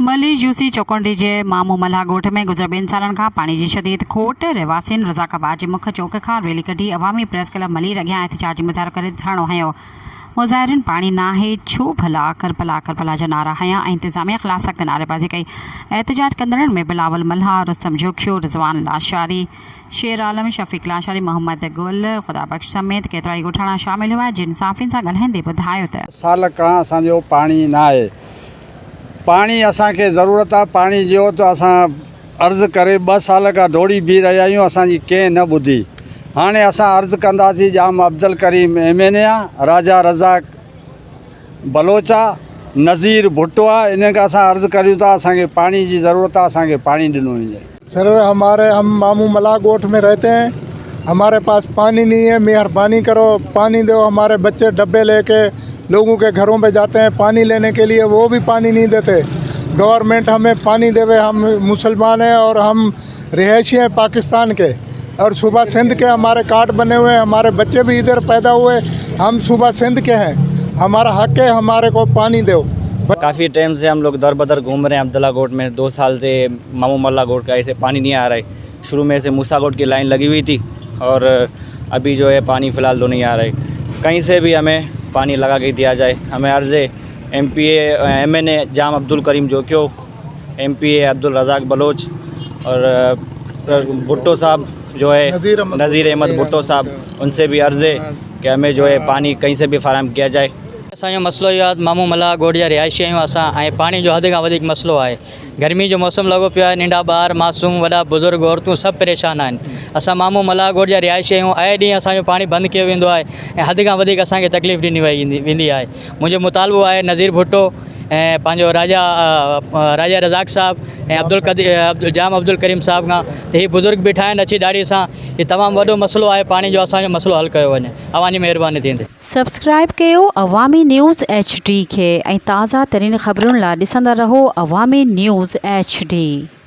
मली यूसी चौकुंडी जे मामू मल्हा ॻोठ में गुज़र ॿिनि सालनि खां पाणी जी शदीद खोट रहवासियुनि रज़ाकाबाद जे मुख्य चौक खां रैली कढी अवामी प्रेस क्लब मली अॻियां एहतिजाजी मुज़ाहिरो करे धरणो हयो। मुज़ाहिरनि पाणी नाहे छो भला करपला जा नारा हया ऐं इंतिज़ामिया ख़िलाफ़ सख़्त नारेबाज़ी कई। एहतिजाज कंदड़नि में बिलावल मल्हा, रुस्तम जोखियो, रिज़वान लाशारी, शेर आलम, शफ़ीक लाशारी, मोहम्मद गुल, ख़ुदाबख्श समेत केतिरा ई ॻोठाणा शामिल हुआ, जिन साफ़ियुनि सां ॻाल्हाईंदे ॿुधायो त साल खां असांजो पाणी न आहे। पाणी असांखे ज़रूरत आहे। पाणी जो त असां अर्ज़ु करे 2 साल खां दौड़ी बीह रहिया आहियूं, असांजी कंहिं न ॿुधी। हाणे असां अर्ज़ु कंदासीं। जाम अब्दुल करीम MNA आहे, राजा रज़ाक बलोच आहे, नज़ीर भुट्टो आहे, इन खां असां अर्ज़ु करियूं था असांखे पाणी जी ज़रूरत आहे, असांखे पाणी ॾिनो वञे। सर हम मामू मल्हा गोठ में रहते हैं, हमारे पास पानी नहीं है, मेहरबानी करो पानी दो। हमारे बच्चे डब्बे लेके लोगों के घरों पे जाते हैं पानी लेने के लिए, वो भी पानी नहीं देते। गवर्नमेंट हमें पानी देवे। हम मुसलमान हैं और हम रिहायशी हैं पाकिस्तान के, और सूबा सिंध के हमारे कार्ड बने हुए हैं, हमारे बच्चे भी इधर पैदा हुए, हम सूबा सिंध के हैं, हमारा हक है, हमारे को पानी दो। काफ़ी टाइम से हम लोग दर बदर घूम रहे हैं अब्दुल्ला गोट में। 2 साल से मामू मल्हा गोट का ऐसे पानी नहीं आ रहा है। शुरू में से मूसा गोट की लाइन लगी हुई थी और अभी जो है पानी फ़िलहाल तो नहीं आ रहा है। कहीं से भी हमें पानी लगा के दिया जाए। हमें अर्ज़ MNA जाम अब्दुल करीम जोखियो, MPA अब्दुल रज़ाक बलोच और भुट्टो साहब जो है नज़ीर अहमद भुट्टो साहब, उनसे भी अर्ज़ है कि हमें जो है पानी कहीं से भी फराहम किया जाए। असांजो मसलो इहो आहे, मामू मल्हा गोठ जा रिहायशी आहियूं असां, ऐं पाणी जो हद खां वधीक मसलो आहे। गर्मी जो मौसम लॻो पियो आहे, नंढा ॿार, मासूम, वॾा बुज़ुर्ग, औरतूं सभु परेशान आहिनि। असां मामू मल्हा गोठ जा रिहायशी आहियूं। आए ॾींहुं असांजो पाणी बंदि कयो वेंदो आहे ऐं हद खां वधीक असांखे तकलीफ़ ॾिनी वेंदी आहे। मुंहिंजो मुतालबो आहे नज़ीर भुट्टो ऐं पंहिंजो राजा रज़ाक साहब ऐं जाम अब्दुल करीम साहब खां त ही बुज़ुर्ग बीठा आहिनि अची ॾाढी सां। ही तमामु वॾो मसलो आहे, पाणी जो असांजो मसलो हल कयो वञे। अव्हांजी महिरबानी थींदी। सब्सक्राइब कयो अवामी न्यूज़ HD खे ऐं ताज़ा तरीन ख़बरुनि लाइ ॾिसंदा रहो अवामी न्यूज़ HD।